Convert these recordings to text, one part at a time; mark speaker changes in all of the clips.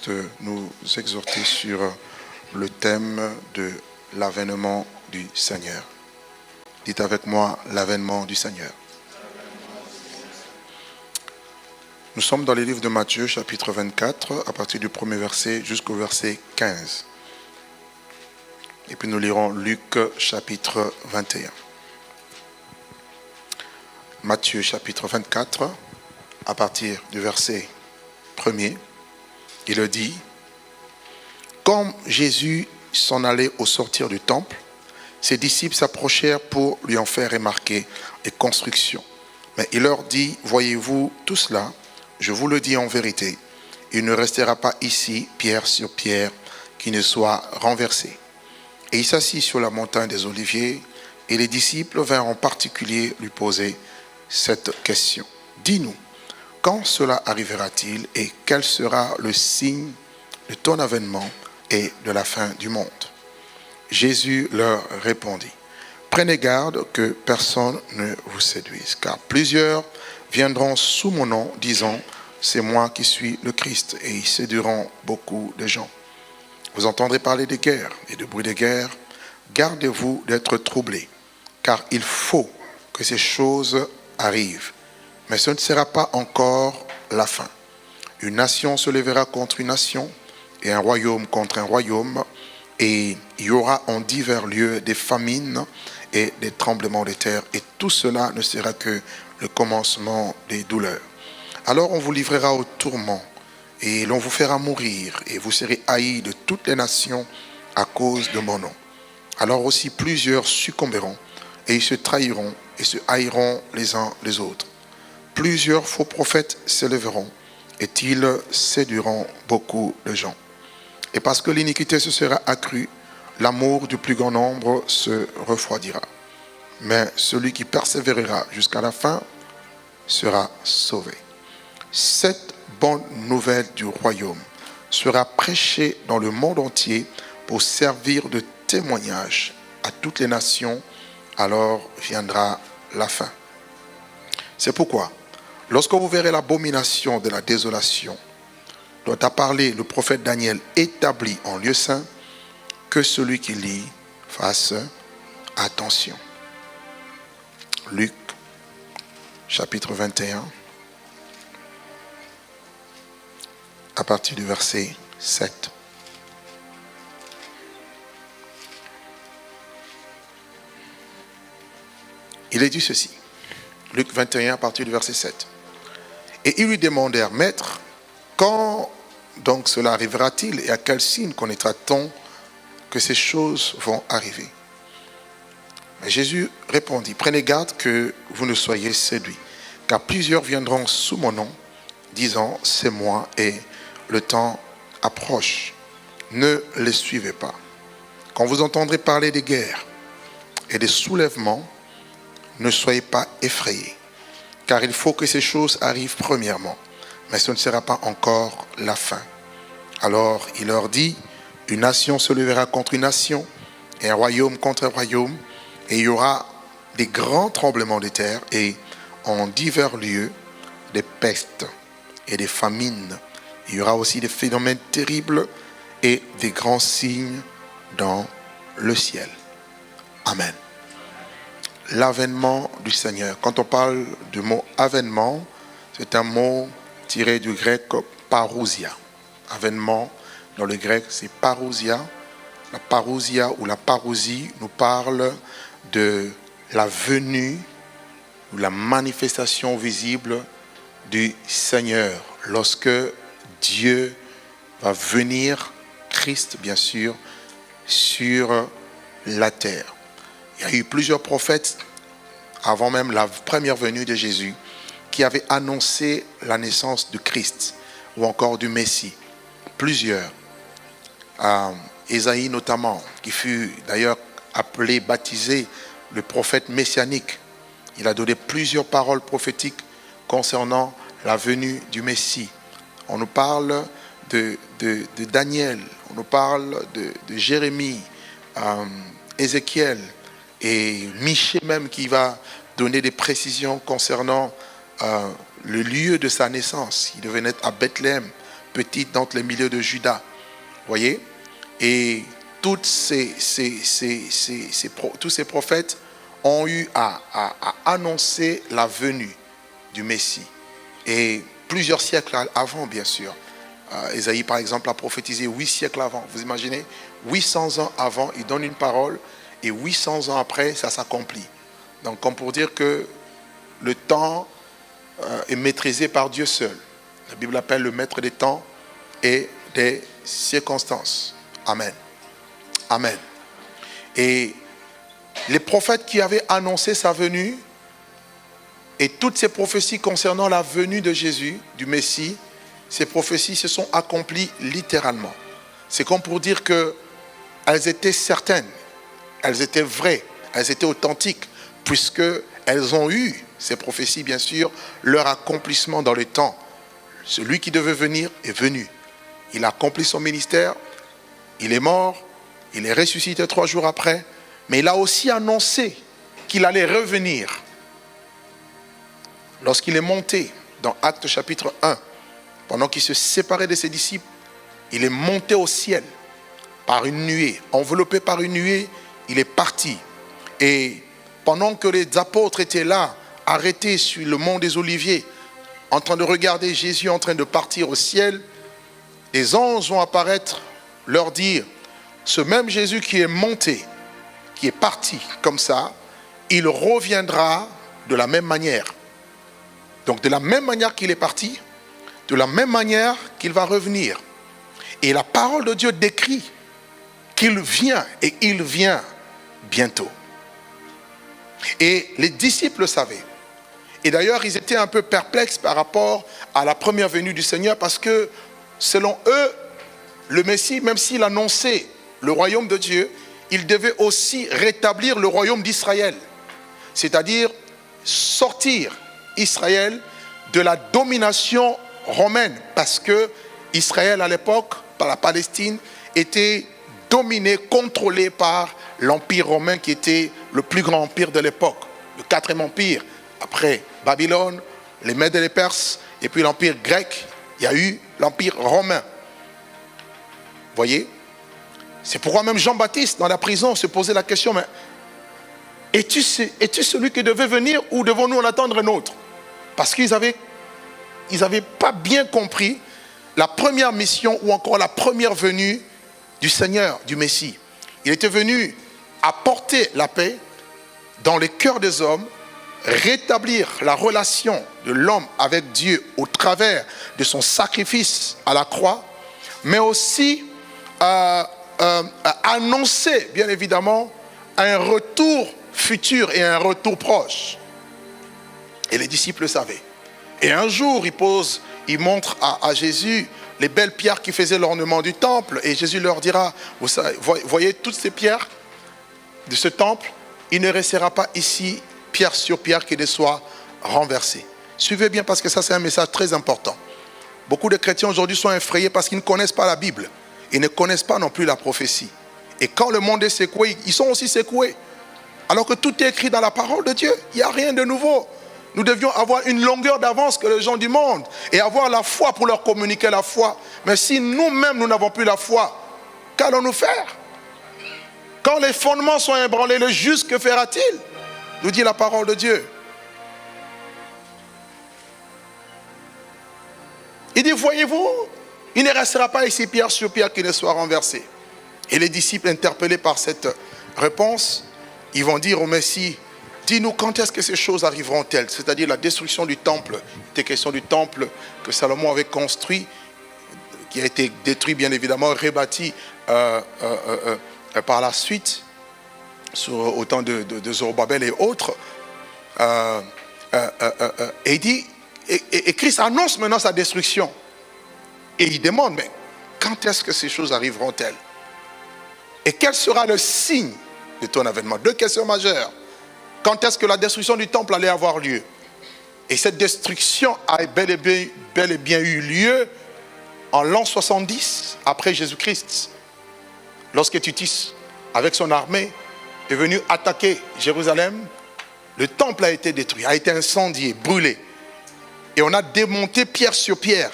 Speaker 1: juste nous exhorter sur le thème de l'avènement du Seigneur. Dites avec moi, l'avènement du Seigneur. Nous sommes dans les livres de Matthieu, chapitre 24, à partir du premier verset jusqu'au verset 15. Et puis nous lirons Luc, chapitre 21. Matthieu, chapitre 24, à partir du verset 1er, il dit: Comme Jésus s'en allait au sortir du temple, ses disciples s'approchèrent pour lui en faire remarquer les constructions. Mais il leur dit: Voyez-vous tout cela? Je vous le dis en vérité, il ne restera pas ici pierre sur pierre qui ne soit renversée. Et il s'assit sur la montagne des Oliviers, et les disciples vinrent en particulier lui poser cette question: Dis-nous, quand cela arrivera-t-il et quel sera le signe de ton avènement et de la fin du monde? Jésus leur répondit: Prenez garde que personne ne vous séduise, car plusieurs viendront sous mon nom, disant: C'est moi qui suis le Christ, et ils séduiront beaucoup de gens. Vous entendrez parler de guerre et de bruit de guerre. Gardez-vous d'être troublés, car il faut que ces choses arrivent. Mais ce ne sera pas encore la fin. Une nation se lèvera contre une nation, et un royaume contre un royaume, et il y aura en divers lieux des famines et des tremblements de terre, et tout cela ne sera que le commencement des douleurs. Alors on vous livrera au tourment, et l'on vous fera mourir, et vous serez haïs de toutes les nations à cause de mon nom. Alors aussi plusieurs succomberont, et ils se trahiront, et se haïront les uns les autres. Plusieurs faux prophètes s'élèveront, et ils séduiront beaucoup de gens. Et parce que l'iniquité se sera accrue, l'amour du plus grand nombre se refroidira. Mais celui qui persévérera jusqu'à la fin sera sauvé. Cette bonne nouvelle du royaume sera prêchée dans le monde entier pour servir de témoignage à toutes les nations. Alors viendra la fin. C'est pourquoi, lorsque vous verrez l'abomination de la désolation dont a parlé le prophète Daniel établi en lieu saint, que celui qui lit fasse attention. Luc, chapitre 21, à partir du verset 7. Il est dit ceci, Luc 21, à partir du verset 7. Et ils lui demandèrent: Maître, quand donc cela arrivera-t-il et à quel signe connaîtra-t-on que ces choses vont arriver? Mais Jésus répondit: Prenez garde que vous ne soyez séduits, car plusieurs viendront sous mon nom, disant: C'est moi, et le temps approche. Ne les suivez pas. Quand vous entendrez parler des guerres et des soulèvements, ne soyez pas effrayés, car il faut que ces choses arrivent premièrement, mais ce ne sera pas encore la fin. Alors il leur dit: Une nation se lèvera contre une nation, et un royaume contre un royaume, et il y aura des grands tremblements de terre, et en divers lieux des pestes et des famines. Il y aura aussi des phénomènes terribles et des grands signes dans le ciel. Amen. L'avènement du Seigneur. Quand on parle du mot avènement, c'est un mot tiré du grec parousia. Avènement, dans le grec, c'est parousia. La parousia ou la parousie nous parle de la venue ou la manifestation visible du Seigneur. Lorsque Dieu va venir, Christ bien sûr, sur la terre. Il y a eu plusieurs prophètes, avant même la première venue de Jésus, qui avaient annoncé la naissance de Christ, ou encore du Messie. Plusieurs. Ésaïe notamment, qui fut d'ailleurs appelé, baptisé le prophète messianique. Il a donné plusieurs paroles prophétiques concernant la venue du Messie. On nous parle de Daniel, on nous parle de Jérémie, Ézéchiel, et Michée même qui va donner des précisions concernant le lieu de sa naissance. Il devait naître à Bethléem, petite dans les milieux de Juda. Voyez? Et tous ces prophètes ont eu à annoncer la venue du Messie. Et plusieurs siècles avant, bien sûr. Ésaïe, par exemple, a prophétisé 8 siècles avant. Vous imaginez? 800 ans avant, il donne une parole et 800 ans après, ça s'accomplit. Donc, comme pour dire que le temps est maîtrisé par Dieu seul. La Bible appelle le maître des temps et des circonstances. Amen. Amen. Et les prophètes qui avaient annoncé sa venue et toutes ces prophéties concernant la venue de Jésus, du Messie, ces prophéties se sont accomplies littéralement. C'est comme pour dire qu'elles étaient certaines, elles étaient vraies, elles étaient authentiques, puisqu'elles ont eu, ces prophéties bien sûr, leur accomplissement dans le temps. Celui qui devait venir est venu. Il a accompli son ministère, il est mort, il est ressuscité 3 jours après, mais il a aussi annoncé qu'il allait revenir. Lorsqu'il est monté dans Actes chapitre 1, pendant qu'il se séparait de ses disciples, il est monté au ciel par une nuée. Enveloppé par une nuée, il est parti. Et pendant que les apôtres étaient là, arrêtés sur le mont des Oliviers, en train de regarder Jésus en train de partir au ciel, les anges vont apparaître, leur dire, ce même Jésus qui est monté, qui est parti comme ça, il reviendra de la même manière. Donc de la même manière qu'il est parti, de la même manière qu'il va revenir. Et la parole de Dieu décrit qu'il vient et il vient bientôt. Et les disciples le savaient. Et d'ailleurs, ils étaient un peu perplexes par rapport à la première venue du Seigneur parce que selon eux, le Messie, même s'il annonçait le royaume de Dieu, il devait aussi rétablir le royaume d'Israël. C'est-à-dire sortir Israël de la domination romaine, parce que Israël à l'époque, par la Palestine, était dominé, contrôlé par l'Empire romain qui était le plus grand empire de l'époque, le 4e empire. Après Babylone, les Mèdes et les Perses, et puis l'empire grec, il y a eu l'empire romain. Vous voyez? C'est pourquoi même Jean-Baptiste, dans la prison, se posait la question, mais es-tu celui qui devait venir ou devons-nous en attendre un autre? Parce qu'ils n'avaient pas bien compris la première mission ou encore la première venue du Seigneur, du Messie. Il était venu apporter la paix dans les cœurs des hommes, rétablir la relation de l'homme avec Dieu au travers de son sacrifice à la croix, mais aussi annoncer, bien évidemment, un retour futur et un retour proche. Et les disciples le savaient. Et un jour, ils montrent à Jésus les belles pierres qui faisaient l'ornement du temple. Et Jésus leur dira, vous voyez toutes ces pierres de ce temple, il ne restera pas ici pierre sur pierre qui ne soit renversée. Suivez bien parce que ça c'est un message très important. Beaucoup de chrétiens aujourd'hui sont effrayés parce qu'ils ne connaissent pas la Bible. Ils ne connaissent pas non plus la prophétie. Et quand le monde est secoué, ils sont aussi secoués. Alors que tout est écrit dans la parole de Dieu. Il n'y a rien de nouveau. Nous devions avoir une longueur d'avance que les gens du monde et avoir la foi pour leur communiquer la foi. Mais si nous-mêmes, nous n'avons plus la foi, qu'allons-nous faire? Quand les fondements sont ébranlés, le juste, que fera-t-il? Nous dit la parole de Dieu. Il dit, voyez-vous, il ne restera pas ici pierre sur pierre qui ne soit renversée. Et les disciples, interpellés par cette réponse, ils vont dire au Messie, dis-nous quand est-ce que ces choses arriveront-elles? C'est-à-dire la destruction du temple. Il était question du temple que Salomon avait construit, qui a été détruit bien évidemment, rebâti par la suite, au temps de Zorobabel et autres. Et il dit, et Christ annonce maintenant sa destruction. Et il demande, mais quand est-ce que ces choses arriveront-elles? Et quel sera le signe de ton avènement? 2 questions majeures. Quand est-ce que la destruction du temple allait avoir lieu? Et cette destruction a bel et bien eu lieu en l'an 70 après Jésus-Christ. Lorsque Titus, avec son armée, est venu attaquer Jérusalem, le temple a été détruit, a été incendié, brûlé. Et on a démonté pierre sur pierre.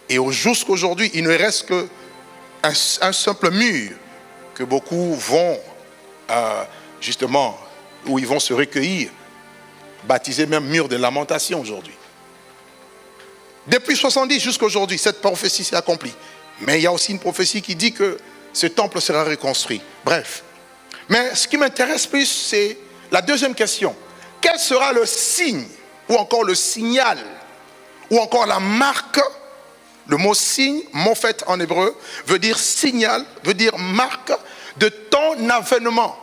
Speaker 1: Et jusqu'aujourd'hui, il ne reste qu'un simple mur que beaucoup vont, justement, où ils vont se recueillir, baptisé même mur de lamentation aujourd'hui. Depuis 70 jusqu'à aujourd'hui, cette prophétie s'est accomplie. Mais il y a aussi une prophétie qui dit que ce temple sera reconstruit. Bref. Mais ce qui m'intéresse plus, c'est la deuxième question. Quel sera le signe, ou encore le signal, ou encore la marque? Le mot signe, mophet en hébreu, veut dire signal, veut dire marque de ton avènement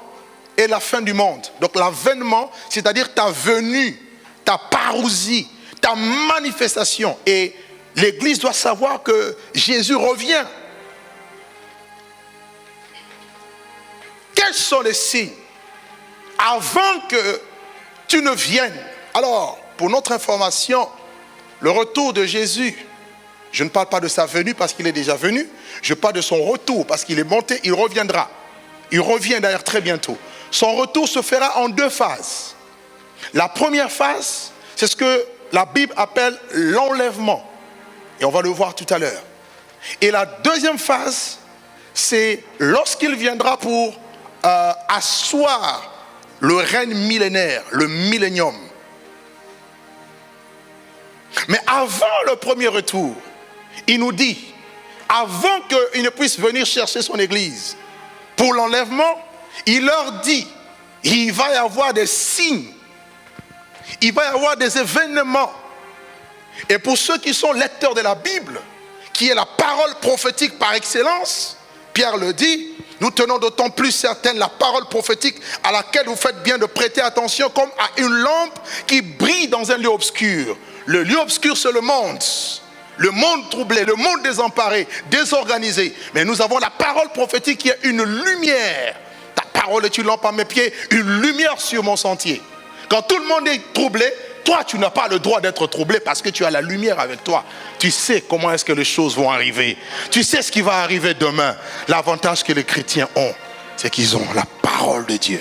Speaker 1: et la fin du monde. Donc l'avènement, c'est-à-dire ta venue, ta parousie, ta manifestation. Et l'Église doit savoir que Jésus revient. Quels sont les signes avant que tu ne viennes? Alors, pour notre information, le retour de Jésus, je ne parle pas de sa venue parce qu'il est déjà venu, je parle de son retour parce qu'il est monté, il reviendra. Il revient d'ailleurs très bientôt. Son retour se fera en deux phases. La première phase, c'est ce que la Bible appelle l'enlèvement. Et on va le voir tout à l'heure. Et la deuxième phase, c'est lorsqu'il viendra pour asseoir le règne millénaire, le millénium. Mais avant le premier retour, il nous dit, avant qu'il ne puisse venir chercher son église, pour l'enlèvement, il leur dit, il va y avoir des signes, il va y avoir des événements. Et pour ceux qui sont lecteurs de la Bible, qui est la parole prophétique par excellence, Pierre le dit, nous tenons d'autant plus certaine la parole prophétique à laquelle vous faites bien de prêter attention comme à une lampe qui brille dans un lieu obscur. Le lieu obscur, c'est le monde troublé, le monde désemparé, désorganisé. Mais nous avons la parole prophétique qui est une lumière. Ta parole est une lampe à mes pieds, une lumière sur mon sentier. Quand tout le monde est troublé, toi tu n'as pas le droit d'être troublé parce que tu as la lumière avec toi. Tu sais comment est-ce que les choses vont arriver. Tu sais ce qui va arriver demain. L'avantage que les chrétiens ont, c'est qu'ils ont la parole de Dieu.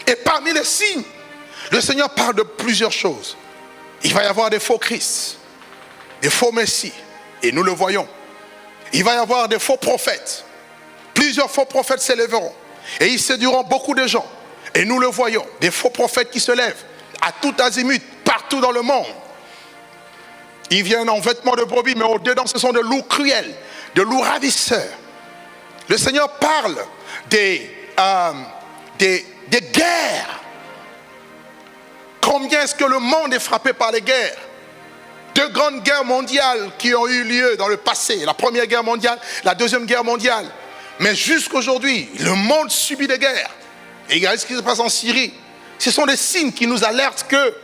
Speaker 1: Et parmi les signes, le Seigneur parle de plusieurs choses. Il va y avoir des faux Christ, des faux Messies, et nous le voyons. Il va y avoir des faux prophètes. Plusieurs faux prophètes s'élèveront, et ils séduiront beaucoup de gens. Et nous le voyons, des faux prophètes qui se lèvent à tout azimut, partout dans le monde. Ils viennent en vêtements de brebis, mais au-dedans ce sont de loups cruels, de loups ravisseurs. Le Seigneur parle des guerres. Combien est-ce que le monde est frappé par les guerres? Deux grandes guerres mondiales qui ont eu lieu dans le passé. La première guerre mondiale, la deuxième guerre mondiale. Mais jusqu'aujourd'hui, le monde subit des guerres. Et regardez ce qui se passe en Syrie. Ce sont des signes qui nous alertent que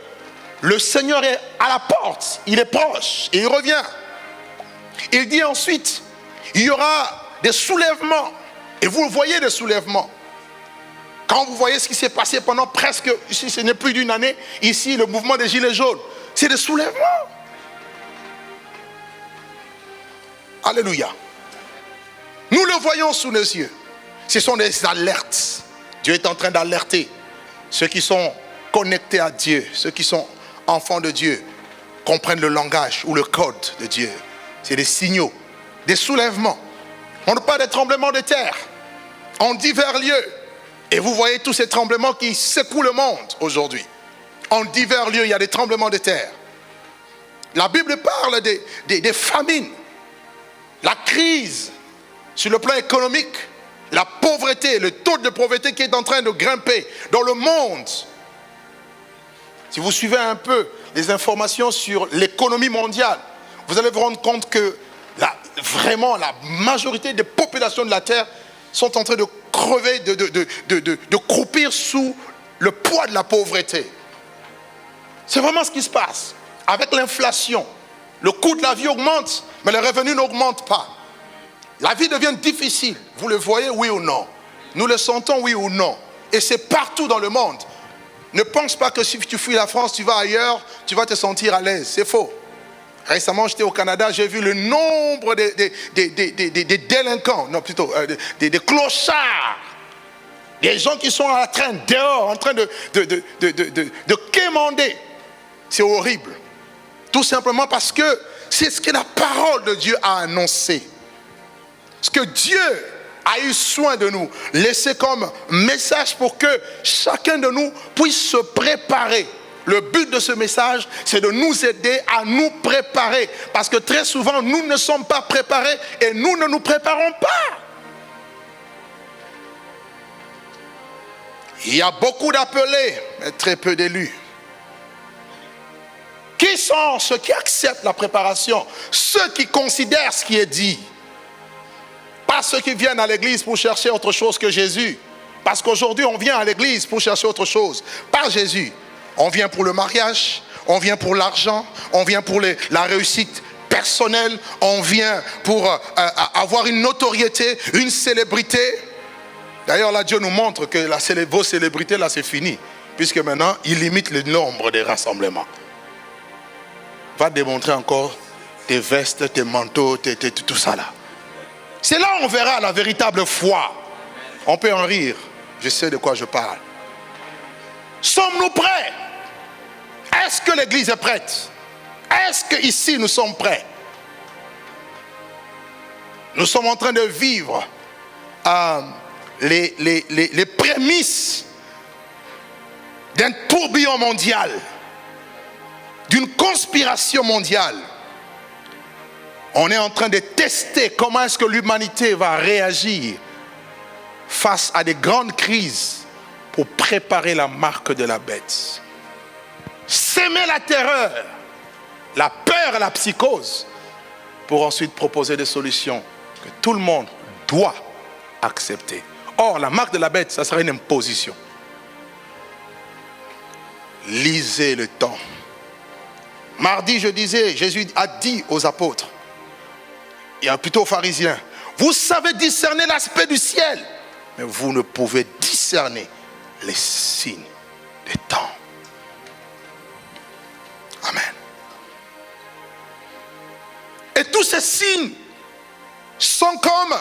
Speaker 1: le Seigneur est à la porte. Il est proche et il revient. Il dit ensuite, il y aura des soulèvements. Et vous voyez des soulèvements. Quand vous voyez ce qui s'est passé pendant presque, si ce n'est plus d'une année, ici, le mouvement des Gilets jaunes, c'est des soulèvements. Alléluia. Nous le voyons sous nos yeux. Ce sont des alertes. Dieu est en train d'alerter ceux qui sont connectés à Dieu, ceux qui sont enfants de Dieu, comprennent le langage ou le code de Dieu. C'est des signaux, des soulèvements. On ne parle pas des tremblements de terre en divers lieux. Et vous voyez tous ces tremblements qui secouent le monde aujourd'hui. En divers lieux, il y a des tremblements de terre. La Bible parle des famines, la crise sur le plan économique, la pauvreté, le taux de pauvreté qui est en train de grimper dans le monde. Si vous suivez un peu les informations sur l'économie mondiale, vous allez vous rendre compte que vraiment la majorité des populations de la terre sont en train de crever, de croupir sous le poids de la pauvreté. C'est vraiment ce qui se passe. Avec l'inflation, le coût de la vie augmente, mais les revenus n'augmentent pas. La vie devient difficile. Vous le voyez, oui ou non? Nous le sentons, oui ou non? Et c'est partout dans le monde. Ne pense pas que si tu fuis la France, tu vas ailleurs, tu vas te sentir à l'aise. C'est faux. Récemment, j'étais au Canada, j'ai vu le nombre des délinquants, non plutôt, des clochards, des gens qui sont en train dehors, en train de quémander. C'est horrible. Tout simplement parce que c'est ce que la parole de Dieu a annoncé. Ce que Dieu a eu soin de nous laisser comme message pour que chacun de nous puisse se préparer. Le but de ce message, c'est de nous aider à nous préparer. Parce que très souvent, nous ne sommes pas préparés et nous ne nous préparons pas. Il y a beaucoup d'appelés, mais très peu d'élus. Qui sont ceux qui acceptent la préparation? Ceux qui considèrent ce qui est dit. Pas ceux qui viennent à l'église pour chercher autre chose que Jésus. Parce qu'aujourd'hui, on vient à l'église pour chercher autre chose. Pas Jésus. On vient pour le mariage, on vient pour l'argent, on vient pour la réussite personnelle, on vient pour avoir une notoriété, une célébrité. D'ailleurs, là, Dieu nous montre que vos célébrités, là, c'est fini. Puisque maintenant, il limite le nombre des rassemblements. Va démontrer encore tes vestes, tes manteaux, tout ça là. C'est là où on verra la véritable foi. On peut en rire. Je sais de quoi je parle. Sommes-nous prêts? Est-ce que l'église est prête? Est-ce qu'ici nous sommes prêts? Nous sommes en train de vivre les prémices d'un tourbillon mondial, d'une conspiration mondiale. On est en train de tester comment est-ce que l'humanité va réagir face à des grandes crises pour préparer la marque de la bête. S'aimer la terreur, la peur et la psychose pour ensuite proposer des solutions que tout le monde doit accepter. Or, la marque de la bête, ça sera une imposition. Lisez le temps. Mardi, je disais, Jésus a dit aux apôtres, et plutôt aux pharisiens, vous savez discerner l'aspect du ciel, mais vous ne pouvez discerner les signes des temps. Amen. Et tous ces signes sont comme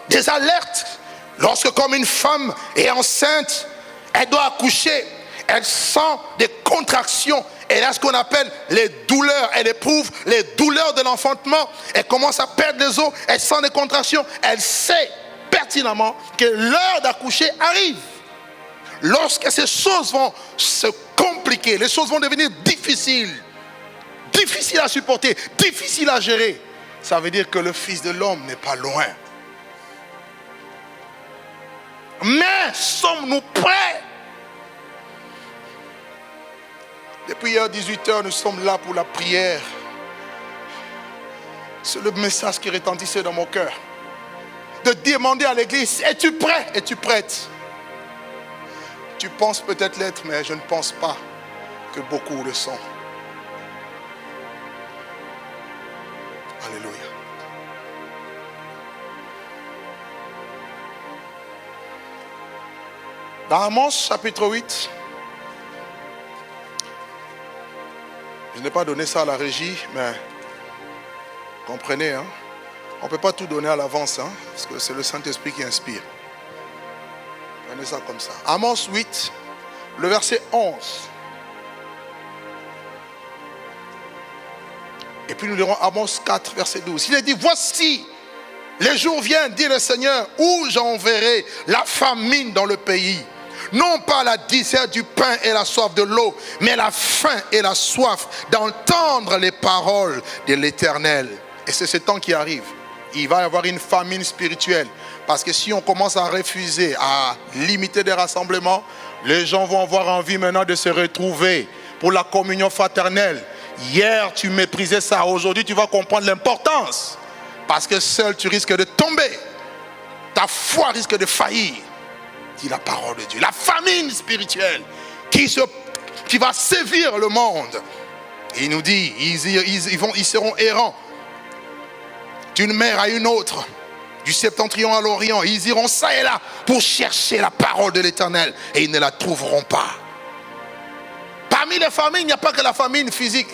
Speaker 1: des alertes. Lorsque comme une femme est enceinte, elle doit accoucher, elle sent des contractions. Elle a ce qu'on appelle les douleurs. Elle éprouve les douleurs de l'enfantement. Elle commence à perdre les os. Elle sent des contractions. Elle sait pertinemment que l'heure d'accoucher arrive. Lorsque ces choses vont se compliquer, les choses vont devenir difficiles. Difficiles à supporter, difficiles à gérer. Ça veut dire que le Fils de l'homme n'est pas loin. Mais sommes-nous prêts? Depuis hier 18h, nous sommes là pour la prière. C'est le message qui retentissait dans mon cœur. De demander à l'église, es-tu prêt? Es-tu prête? Tu penses peut-être l'être, mais je ne pense pas que beaucoup le sont. Alléluia. Dans Amos chapitre 8, je n'ai pas donné ça à la régie, mais comprenez, hein, on ne peut pas tout donner à l'avance, hein, parce que c'est le Saint-Esprit qui inspire. Prenez ça comme ça. Amos 8, le verset 11. Et puis nous lirons Amos 4, verset 12. Il est dit, voici, les jours viennent, dit le Seigneur, où j'enverrai la famine dans le pays. Non pas la disette du pain et la soif de l'eau, mais la faim et la soif d'entendre les paroles de l'Éternel. Et c'est ce temps qui arrive. Il va y avoir une famine spirituelle. Parce que si on commence à refuser, à limiter des rassemblements, les gens vont avoir envie maintenant de se retrouver pour la communion fraternelle. Hier, tu méprisais ça. Aujourd'hui, tu vas comprendre l'importance. Parce que seul, tu risques de tomber. Ta foi risque de faillir. Dit la parole de Dieu. La famine spirituelle qui va sévir le monde. Et il nous dit, ils seront errants d'une mer à une autre, du septentrion à l'orient. Ils iront ça et là pour chercher la parole de l'Éternel et ils ne la trouveront pas. Parmi les famines, il n'y a pas que la famine physique,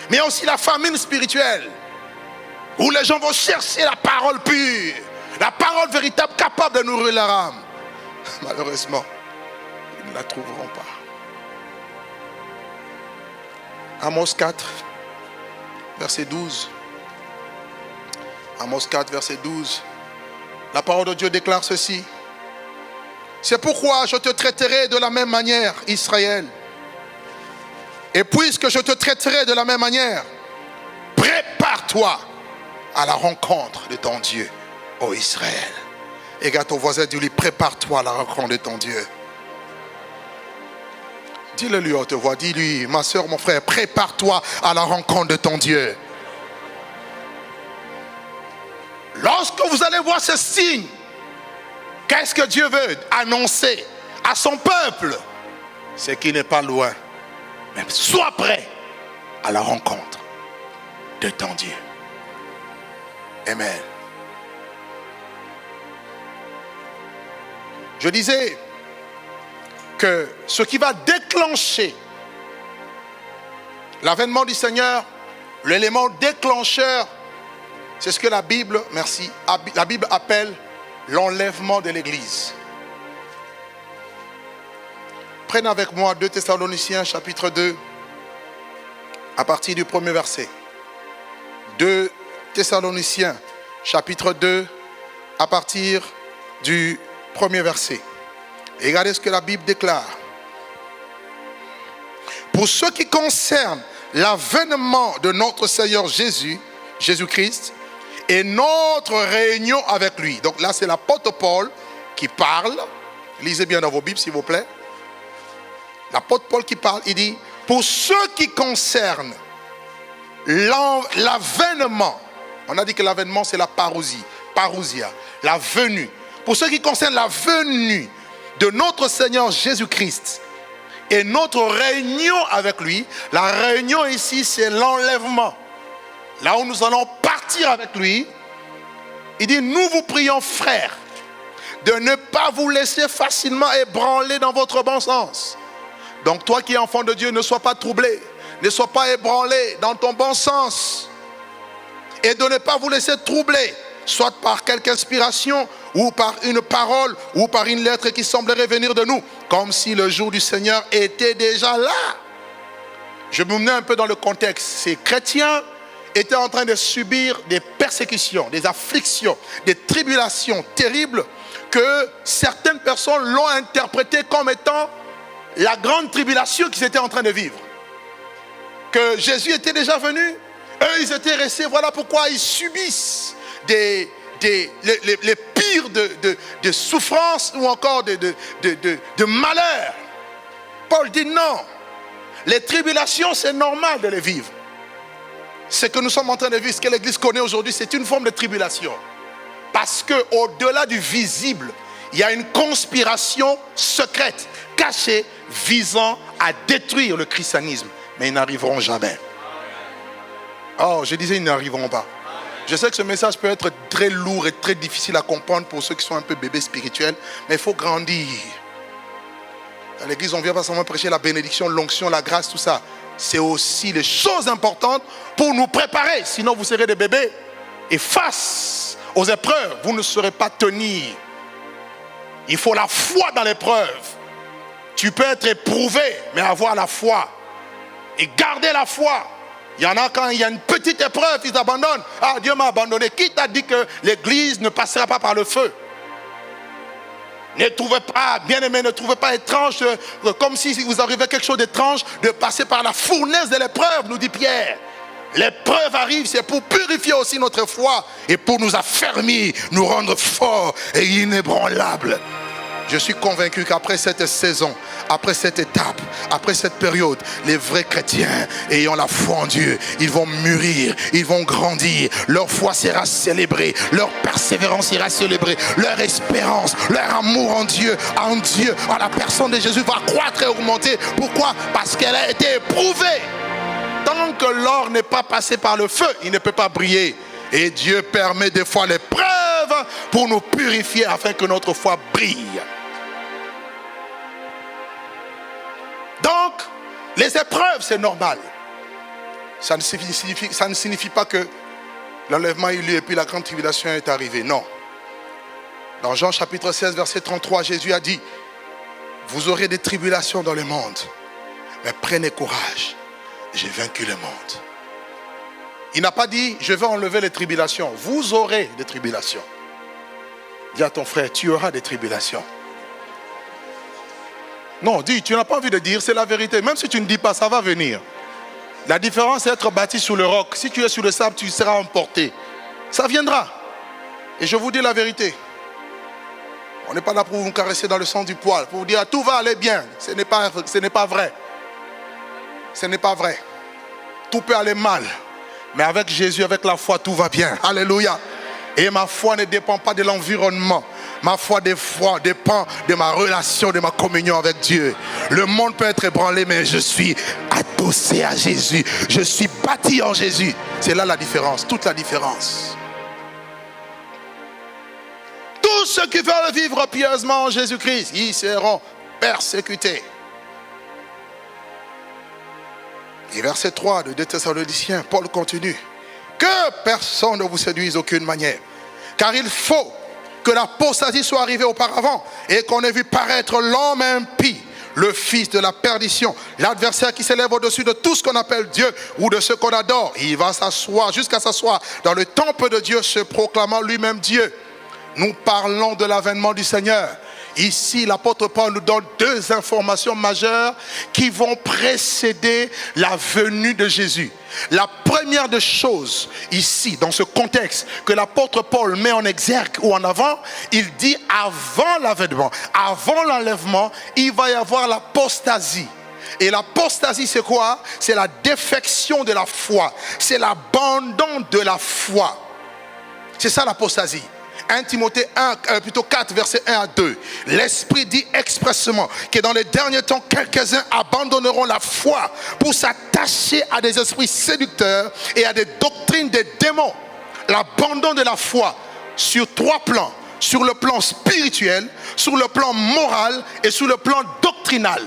Speaker 1: mais il y a aussi la famine spirituelle, où les gens vont chercher la parole pure, la parole véritable capable de nourrir leur âme. Malheureusement, ils ne la trouveront pas. Amos 4, verset 12. Amos 4, verset 12. La parole de Dieu déclare ceci. C'est pourquoi je te traiterai de la même manière, Israël. Et puisque je te traiterai de la même manière, prépare-toi à la rencontre de ton Dieu, ô Israël. Et regarde ton voisin, dis-lui, prépare-toi à la rencontre de ton Dieu. Dis-le lui à haute voix, dis-lui, ma soeur, mon frère, prépare-toi à la rencontre de ton Dieu. Lorsque vous allez voir ce signe, qu'est-ce que Dieu veut annoncer à son peuple? C'est qu'il n'est pas loin. Mais sois prêt à la rencontre de ton Dieu. Amen. Je disais que ce qui va déclencher l'avènement du Seigneur, l'élément déclencheur, c'est ce que la Bible, merci, la Bible appelle l'enlèvement de l'Église. Prenez avec moi 2 Thessaloniciens chapitre 2 à partir du premier verset. 2 Thessaloniciens chapitre 2 à partir du premier verset. Et regardez ce que la Bible déclare. Pour ce qui concerne l'avènement de notre Seigneur Jésus-Christ, et notre réunion avec lui. Donc là, c'est l'apôtre Paul qui parle. Lisez bien dans vos Bibles, s'il vous plaît. L'apôtre Paul qui parle, il dit, pour ce qui concerne l'avènement, on a dit que l'avènement, c'est la parousia, la venue. Pour ce qui concerne la venue de notre Seigneur Jésus-Christ et notre réunion avec lui, la réunion ici, c'est l'enlèvement. Là où nous allons partir avec lui, il dit, nous vous prions, frères, de ne pas vous laisser facilement ébranler dans votre bon sens. Donc toi qui es enfant de Dieu, ne sois pas troublé, ne sois pas ébranlé dans ton bon sens. Et de ne pas vous laisser troubler, soit par quelque inspiration, ou par une parole, ou par une lettre qui semblerait venir de nous, comme si le jour du Seigneur était déjà là. Je me mets un peu dans le contexte. Ces chrétiens étaient en train de subir des persécutions, des afflictions, des tribulations terribles que certaines personnes l'ont interprété comme étant la grande tribulation qu'ils étaient en train de vivre. Que Jésus était déjà venu, eux ils étaient restés, voilà pourquoi ils subissent les pires de souffrances ou encore de malheurs. Paul dit non, les tribulations c'est normal de les vivre. Ce que nous sommes en train de vivre, ce que l'Église connaît aujourd'hui, c'est une forme de tribulation. Parce qu'au-delà du visible, il y a une conspiration secrète, cachée, visant à détruire le christianisme. Mais ils n'arriveront jamais. Oh, je disais, ils n'arriveront pas. Je sais que ce message peut être très lourd et très difficile à comprendre pour ceux qui sont un peu bébés spirituels, mais il faut grandir. À l'église, on ne vient pas seulement prêcher la bénédiction, l'onction, la grâce, tout ça. C'est aussi les choses importantes pour nous préparer. Sinon, vous serez des bébés. Et face aux épreuves, vous ne saurez pas tenir. Il faut la foi dans l'épreuve. Tu peux être éprouvé, mais avoir la foi. Et garder la foi. Il y en a quand il y a une petite épreuve, ils abandonnent. Ah, Dieu m'a abandonné. Qui t'a dit que l'église ne passera pas par le feu? Ne trouvez pas, bien-aimés, ne trouvez pas étrange, comme si vous arrivait quelque chose d'étrange, de passer par la fournaise de l'épreuve, nous dit Pierre. L'épreuve arrive, c'est pour purifier aussi notre foi et pour nous affermir, nous rendre forts et inébranlables. Je suis convaincu qu'après cette saison, après cette étape, après cette période, les vrais chrétiens ayant la foi en Dieu, ils vont mûrir, ils vont grandir, leur foi sera célébrée, leur persévérance sera célébrée, leur espérance, leur amour en Dieu, en la personne de Jésus va croître et augmenter. Pourquoi? Parce qu'elle a été éprouvée. Tant que l'or n'est pas passé par le feu, il ne peut pas briller. Et Dieu permet des fois l'épreuve pour nous purifier afin que notre foi brille. Donc, les épreuves, c'est normal. Ça ne signifie pas que l'enlèvement a eu lieu et puis la grande tribulation est arrivée. Non. Dans Jean chapitre 16, verset 33, Jésus a dit, vous aurez des tribulations dans le monde, mais prenez courage, j'ai vaincu le monde. Il n'a pas dit, je vais enlever les tribulations. Vous aurez des tribulations. Dis à ton frère, tu auras des tribulations. Non, dis, tu n'as pas envie de dire, c'est la vérité. Même si tu ne dis pas, ça va venir. La différence, c'est être bâti sur le roc. Si tu es sur le sable, tu seras emporté. Ça viendra. Et je vous dis la vérité. On n'est pas là pour vous caresser dans le sens du poil, pour vous dire, tout va aller bien. Ce n'est pas vrai. Ce n'est pas vrai. Tout peut aller mal. Mais avec Jésus, avec la foi, tout va bien. Alléluia. Et ma foi ne dépend pas de l'environnement. Ma foi dépend de ma relation, de ma communion avec Dieu. Le monde peut être ébranlé, mais je suis adossé à Jésus. Je suis bâti en Jésus. C'est là la différence, toute la différence. Tous ceux qui veulent vivre pieusement en Jésus-Christ, ils seront persécutés. Et verset 3 de 2 Thessaloniciens, Paul continue. Que personne ne vous séduise d'aucune manière. Car il faut que l'apostasie soit arrivée auparavant et qu'on ait vu paraître l'homme impie, le fils de la perdition, l'adversaire qui s'élève au-dessus de tout ce qu'on appelle Dieu ou de ce qu'on adore. Il va s'asseoir, jusqu'à s'asseoir dans le temple de Dieu, se proclamant lui-même Dieu. Nous parlons de l'avènement du Seigneur. Ici, l'apôtre Paul nous donne deux informations majeures qui vont précéder la venue de Jésus. La première des choses, ici, dans ce contexte, que l'apôtre Paul met en exergue ou en avant, il dit avant l'avènement, avant l'enlèvement, il va y avoir l'apostasie. Et l'apostasie, c'est quoi? C'est la défection de la foi. C'est l'abandon de la foi. C'est ça l'apostasie. 1 Timothée 4, versets 1 à 2. L'Esprit dit expressément que dans les derniers temps, quelques-uns abandonneront la foi pour s'attacher à des esprits séducteurs et à des doctrines des démons. L'abandon de la foi sur trois plans. Sur le plan spirituel, sur le plan moral et sur le plan doctrinal.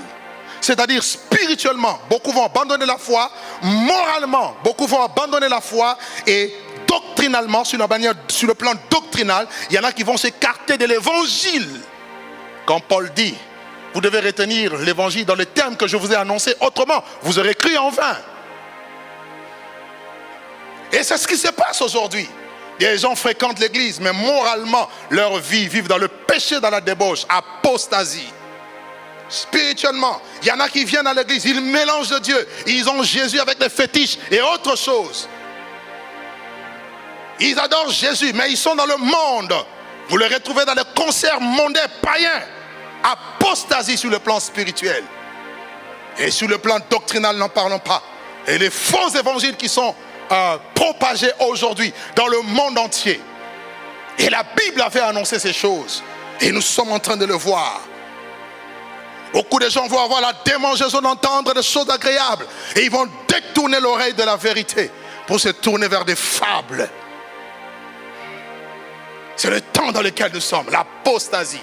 Speaker 1: C'est-à-dire spirituellement, beaucoup vont abandonner la foi. Moralement, beaucoup vont abandonner la foi. Et doctrinalement, sur le plan doctrinal, il y en a qui vont s'écarter de l'évangile. Quand Paul dit, vous devez retenir l'évangile dans les termes que je vous ai annoncés, autrement, vous aurez cru en vain. Et c'est ce qui se passe aujourd'hui. Des gens fréquentent l'église, mais moralement, leur vie vivent dans le péché, dans la débauche, apostasie. Spirituellement, il y en a qui viennent à l'église, ils mélangent de Dieu, ils ont Jésus avec des fétiches et autre chose. Ils adorent Jésus, mais ils sont dans le monde. Vous les retrouvez dans les concerts mondains païens. Apostasie sur le plan spirituel. Et sur le plan doctrinal, n'en parlons pas. Et les faux évangiles qui sont propagés aujourd'hui dans le monde entier. Et la Bible avait annoncé ces choses. Et nous sommes en train de le voir. Beaucoup de gens vont avoir la démangeaison d'entendre des choses agréables. Et ils vont détourner l'oreille de la vérité pour se tourner vers des fables. C'est le temps dans lequel nous sommes, l'apostasie.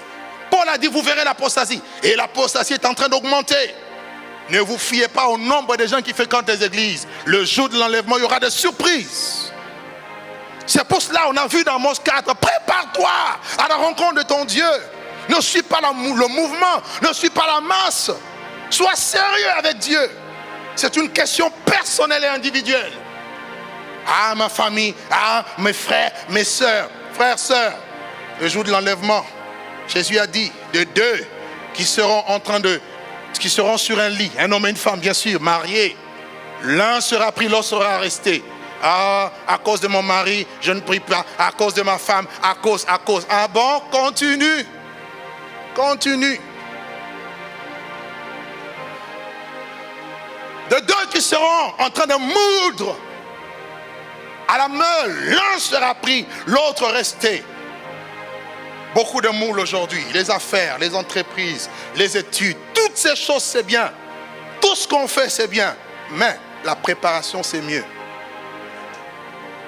Speaker 1: Paul a dit, vous verrez l'apostasie. Et l'apostasie est en train d'augmenter. Ne vous fiez pas au nombre de gens qui fréquentent les églises. Le jour de l'enlèvement, il y aura des surprises. C'est pour cela qu'on a vu dans Amos 4, prépare-toi à la rencontre de ton Dieu. Ne suis pas le mouvement, ne suis pas la masse. Sois sérieux avec Dieu. C'est une question personnelle et individuelle. Ah, ma famille, ah, mes frères, mes sœurs. Frères, sœurs, le jour de l'enlèvement, Jésus a dit de deux qui seront sur un lit, un homme et une femme bien sûr, mariés. L'un sera pris, l'autre sera resté. Ah, à cause de mon mari, je ne prie pas. À cause de ma femme, à cause. Ah bon, continue. De deux qui seront en train de moudre à la meule, l'un sera pris, l'autre resté. Beaucoup de moules aujourd'hui, les affaires, les entreprises, les études, toutes ces choses c'est bien. Tout ce qu'on fait c'est bien, mais la préparation c'est mieux.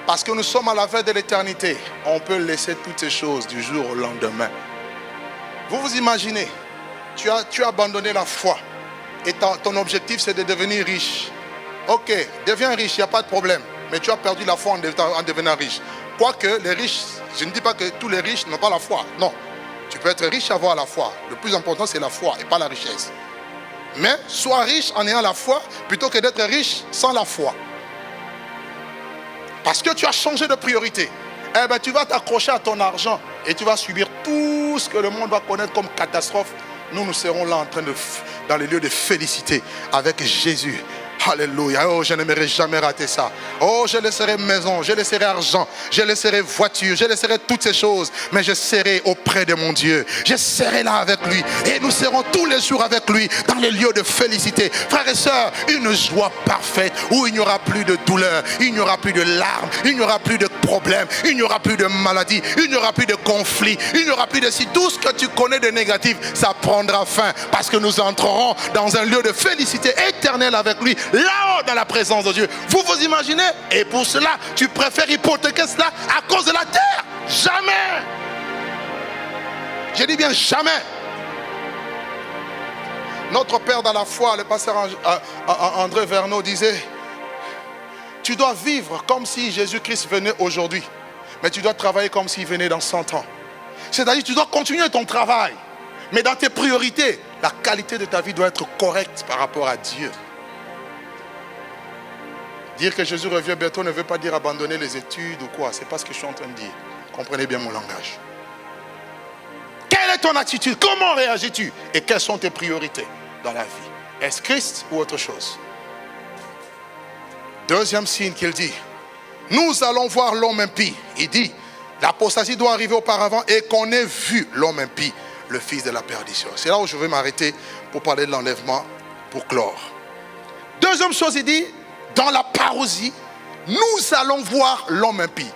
Speaker 1: Parce que nous sommes à la veille de l'éternité, on peut laisser toutes ces choses du jour au lendemain. Vous vous imaginez, tu as abandonné la foi et ton objectif c'est de devenir riche. Ok, deviens riche, il n'y a pas de problème. Mais tu as perdu la foi en devenant riche. Quoique les riches, je ne dis pas que tous les riches n'ont pas la foi. Non, tu peux être riche et avoir la foi. Le plus important c'est la foi et pas la richesse. Mais sois riche en ayant la foi plutôt que d'être riche sans la foi. parce que tu as changé de priorité, eh bien, tu vas t'accrocher à ton argent et tu vas subir tout ce que le monde va connaître comme catastrophe. Nous serons là en train de, dans les lieux de félicité avec Jésus. Alléluia. Oh, je n'aimerais jamais rater ça. Oh, je laisserai maison, je laisserai argent, je laisserai voiture, je laisserai toutes ces choses. Mais je serai auprès de mon Dieu. Je serai là avec lui. Et nous serons tous les jours avec lui dans les lieux de félicité. Frères et sœurs, une joie parfaite où il n'y aura plus de douleur, il n'y aura plus de larmes, il n'y aura plus de problèmes, il n'y aura plus de maladies, il n'y aura plus de conflits, il n'y aura plus de si. Tout ce que tu connais de négatif, ça prendra fin. Parce que nous entrerons dans un lieu de félicité éternelle avec lui. Là-haut dans la présence de Dieu. Vous vous imaginez? Et pour cela, tu préfères hypothéquer cela à cause de la terre? Jamais. Je dis bien jamais. Notre Père dans la foi, le pasteur André Verneau disait, tu dois vivre comme si Jésus-Christ venait aujourd'hui, mais tu dois travailler comme s'il venait dans 100 ans. C'est-à-dire tu dois continuer ton travail, mais dans tes priorités, la qualité de ta vie doit être correcte par rapport à Dieu. Dire que Jésus revient bientôt ne veut pas dire abandonner les études ou quoi. C'est pas ce que je suis en train de dire. Comprenez bien mon langage. Quelle est ton attitude? Comment réagis-tu? Et quelles sont tes priorités dans la vie? Est-ce Christ ou autre chose? Deuxième signe qu'il dit. Nous allons voir l'homme impie. Il dit, l'apostasie doit arriver auparavant et qu'on ait vu l'homme impie, le fils de la perdition. C'est là où je vais m'arrêter pour parler de l'enlèvement, pour clore. Deuxième chose, il dit, dans la parousie, nous allons voir l'homme impie.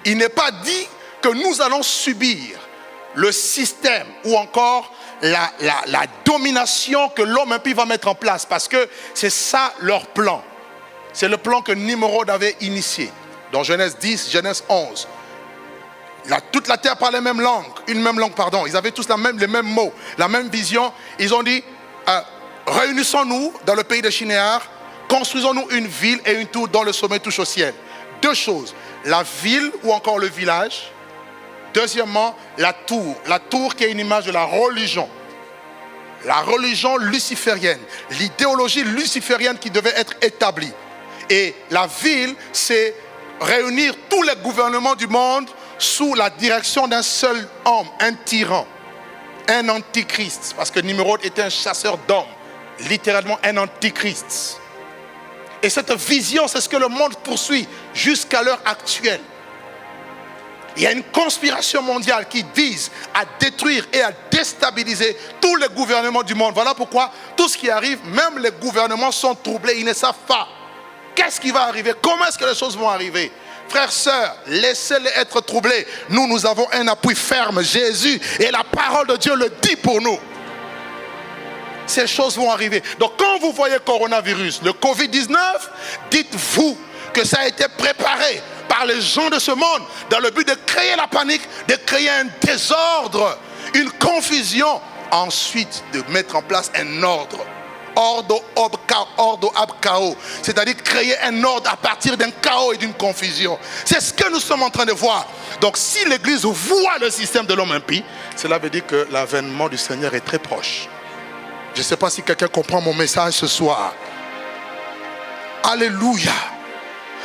Speaker 1: Il n'est pas dit que nous allons subir le système ou encore la domination que l'homme impie va mettre en place. Parce que c'est ça leur plan. C'est le plan que Nimrod avait initié. Dans Genèse 10, Genèse 11. Toute la terre parle les mêmes langues. Une même langue, pardon. Ils avaient tous les mêmes mots, la même vision. Ils ont dit, réunissons-nous dans le pays de Shinéar. Construisons-nous une ville et une tour dont le sommet touche au ciel. Deux choses. La ville ou encore le village. Deuxièmement, la tour. La tour qui est une image de la religion. La religion luciférienne. L'idéologie luciférienne qui devait être établie. Et la ville, c'est réunir tous les gouvernements du monde sous la direction d'un seul homme, un tyran. Un antichrist. Parce que Nimrod était un chasseur d'hommes. Littéralement un antichrist. Et cette vision, c'est ce que le monde poursuit jusqu'à l'heure actuelle. Il y a une conspiration mondiale qui vise à détruire et à déstabiliser tous les gouvernements du monde. Voilà pourquoi tout ce qui arrive, même les gouvernements sont troublés, ils ne savent pas. Qu'est-ce qui va arriver? Comment est-ce que les choses vont arriver? Frères, sœurs, laissez-les être troublés. Nous avons un appui ferme, Jésus, et la parole de Dieu le dit pour nous. Ces choses vont arriver. Donc quand vous voyez coronavirus, le Covid-19, dites-vous que ça a été préparé par les gens de ce monde dans le but de créer la panique, de créer un désordre, une confusion, ensuite de mettre en place un ordre. Ordo ab chaos, c'est-à-dire créer un ordre à partir d'un chaos et d'une confusion. C'est ce que nous sommes en train de voir. Donc si l'Église voit le système de l'homme impie, cela veut dire que l'avènement du Seigneur est très proche. Je ne sais pas si quelqu'un comprend mon message ce soir. Alléluia.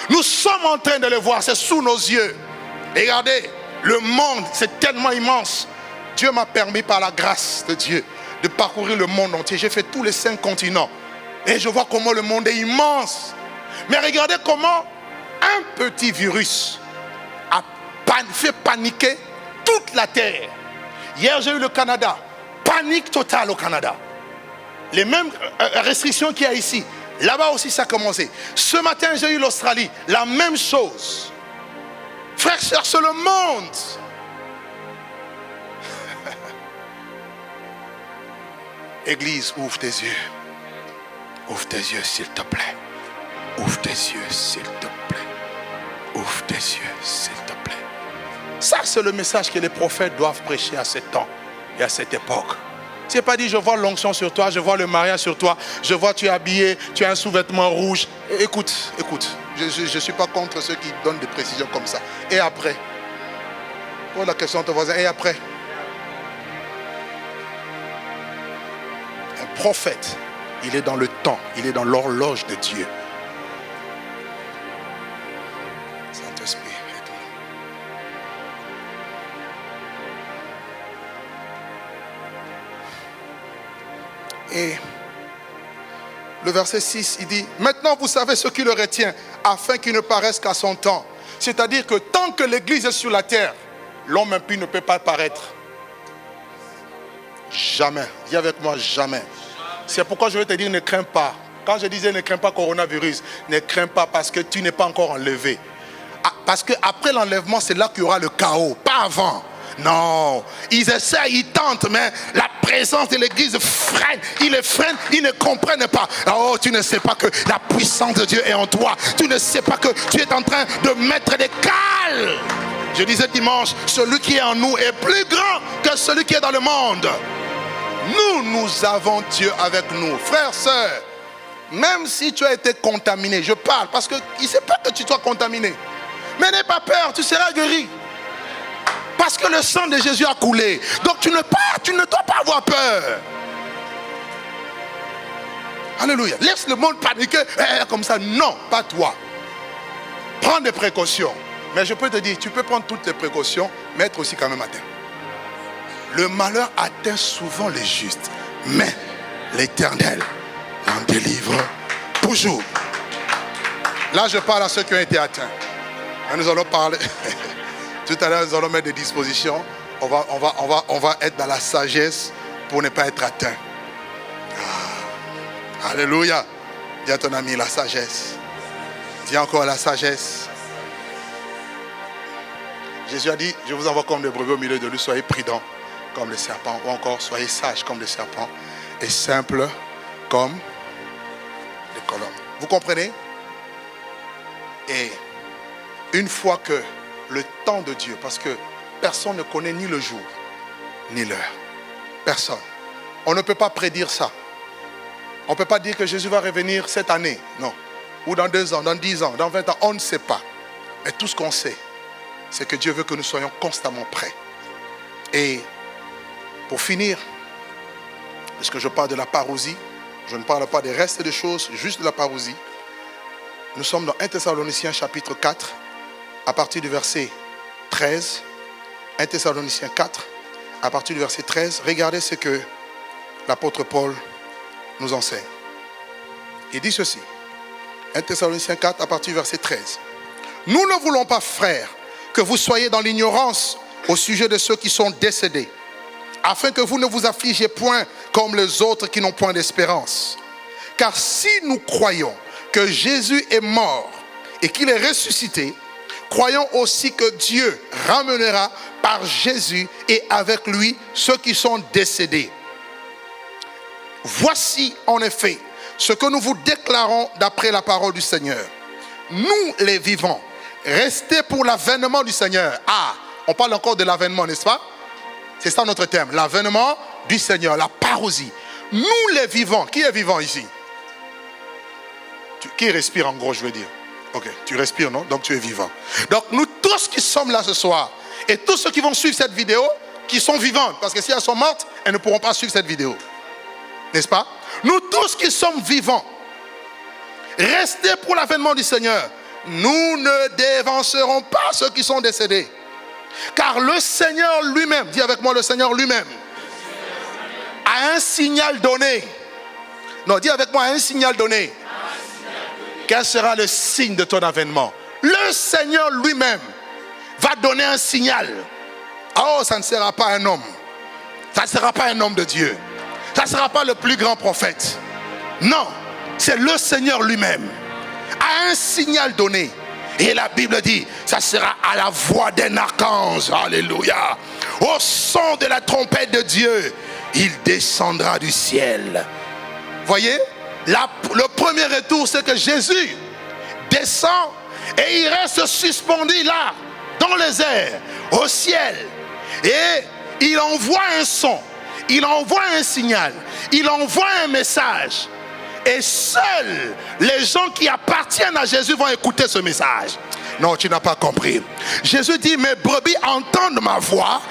Speaker 1: Nous sommes en train de le voir, c'est sous nos yeux. Regardez, le monde, c'est tellement immense. Dieu m'a permis par la grâce de Dieu de parcourir le monde entier. J'ai fait tous les 5 continents. Et je vois comment le monde est immense. Mais regardez comment un petit virus a fait paniquer toute la terre. Hier, j'ai eu le Canada. Panique totale au Canada. Les mêmes restrictions qu'il y a ici. Là-bas aussi, ça a commencé. Ce matin, j'ai eu l'Australie. La même chose. Frères, sœurs, c'est le monde. Église, ouvre tes yeux. Ouvre tes yeux, s'il te plaît. Ouvre tes yeux, s'il te plaît. Ouvre tes yeux, s'il te plaît. Ça, c'est le message que les prophètes doivent prêcher à ce temps et à cette époque. C'est pas dit, je vois l'onction sur toi, je vois le mariage sur toi, je vois tu es habillé, tu as un sous-vêtement rouge. Écoute, je ne suis pas contre ceux qui donnent des précisions comme ça. Et après? Pose la question à ton voisin, et après? Un prophète, il est dans le temps, il est dans l'horloge de Dieu. Saint-Esprit, aide-nous. Et le verset 6, il dit, maintenant vous savez ce qui le retient, afin qu'il ne paraisse qu'à son temps. C'est-à-dire que tant que l'Église est sur la terre, l'homme impie ne peut pas paraître. Jamais. Dis avec moi, jamais. C'est pourquoi je vais te dire, ne crains pas. Quand je disais ne crains pas coronavirus, ne crains pas parce que tu n'es pas encore enlevé. Parce qu'après l'enlèvement, c'est là qu'il y aura le chaos, pas avant. Non, ils essaient, ils tentent, mais la présence de l'Église freine. Ils les freinent, ils ne comprennent pas. Oh, tu ne sais pas que la puissance de Dieu est en toi. Tu ne sais pas que tu es en train de mettre des cales. Je disais dimanche, celui qui est en nous est plus grand que celui qui est dans le monde. Nous avons Dieu avec nous. Frères, sœurs, même si tu as été contaminé, je parle parce qu'il ne sait pas que tu sois contaminé. Mais n'aie pas peur, tu seras guéri. Parce que le sang de Jésus a coulé. Donc tu ne dois pas avoir peur. Alléluia. Laisse le monde paniquer comme ça. Non, pas toi. Prends des précautions. Mais je peux te dire, tu peux prendre toutes les précautions, mais être aussi quand même atteint. Le malheur atteint souvent les justes. Mais l'Éternel en délivre toujours. Là, je parle à ceux qui ont été atteints. Et nous allons parler... Tout à l'heure, nous allons mettre des dispositions. On va être dans la sagesse pour ne pas être atteint. Ah. Alléluia. Dis à ton ami la sagesse. Dis encore la sagesse. Jésus a dit, je vous envoie comme des brebis au milieu de lui. Soyez prudents comme les serpents. Ou encore, soyez sages comme les serpents. Et simples comme les colombes. Vous comprenez? Et une fois que le temps de Dieu, parce que personne ne connaît ni le jour, ni l'heure. Personne. On ne peut pas prédire ça. On ne peut pas dire que Jésus va revenir cette année. Non. Ou dans 2 ans, dans 10 ans, dans 20 ans. On ne sait pas. Mais tout ce qu'on sait, c'est que Dieu veut que nous soyons constamment prêts. Et pour finir, puisque je parle de la parousie, je ne parle pas des restes de choses, juste de la parousie. Nous sommes dans 1 Thessaloniciens chapitre 4, à partir du verset 13, 1 Thessaloniciens 4, à partir du verset 13, regardez ce que l'apôtre Paul nous enseigne. Il dit ceci, 1 Thessaloniciens 4, à partir du verset 13. Nous ne voulons pas, frères, que vous soyez dans l'ignorance au sujet de ceux qui sont décédés, afin que vous ne vous affligez point comme les autres qui n'ont point d'espérance. Car si nous croyons que Jésus est mort et qu'il est ressuscité, croyons aussi que Dieu ramènera par Jésus et avec lui ceux qui sont décédés. Voici en effet ce que nous vous déclarons d'après la parole du Seigneur. Nous les vivants, restés pour l'avènement du Seigneur. Ah, on parle encore de l'avènement, n'est-ce pas? C'est ça notre thème, l'avènement du Seigneur, la parousie. Nous les vivants, qui est vivant ici? Qui respire en gros, je veux dire? Ok, tu respires, non? Donc tu es vivant. Donc nous tous qui sommes là ce soir, et tous ceux qui vont suivre cette vidéo, qui sont vivantes, parce que si elles sont mortes, elles ne pourront pas suivre cette vidéo. N'est-ce pas? Nous tous qui sommes vivants, restés pour l'avènement du Seigneur, nous ne dévancerons pas ceux qui sont décédés. Car le Seigneur lui-même, dis avec moi le Seigneur lui-même, a un signal donné. Non, dis avec moi un signal donné. Quel sera le signe de ton avènement? Le Seigneur lui-même va donner un signal. Oh, ça ne sera pas un homme. Ça ne sera pas un homme de Dieu. Ça ne sera pas le plus grand prophète. Non, c'est le Seigneur lui-même. A un signal donné. Et la Bible dit, ça sera à la voix d'un archange. Alléluia. Au son de la trompette de Dieu, il descendra du ciel. Voyez? Le premier retour, c'est que Jésus descend et il reste suspendu là, dans les airs, au ciel. Et il envoie un son, il envoie un signal, il envoie un message. Et seuls les gens qui appartiennent à Jésus vont écouter ce message. Non, tu n'as pas compris. Jésus dit, mes brebis entendent ma voix,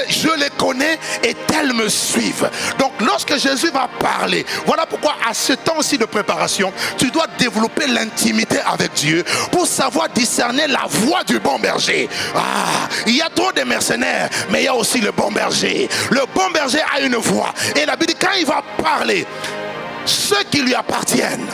Speaker 1: je les connais et elles me suivent. Donc lorsque Jésus va parler, voilà pourquoi à ce temps-ci de préparation, tu dois développer l'intimité avec Dieu pour savoir discerner la voix du bon berger. Ah, il y a trop de mercenaires, mais il y a aussi le bon berger. Le bon berger a une voix. Et la Bible dit, quand il va parler, ceux qui lui appartiennent,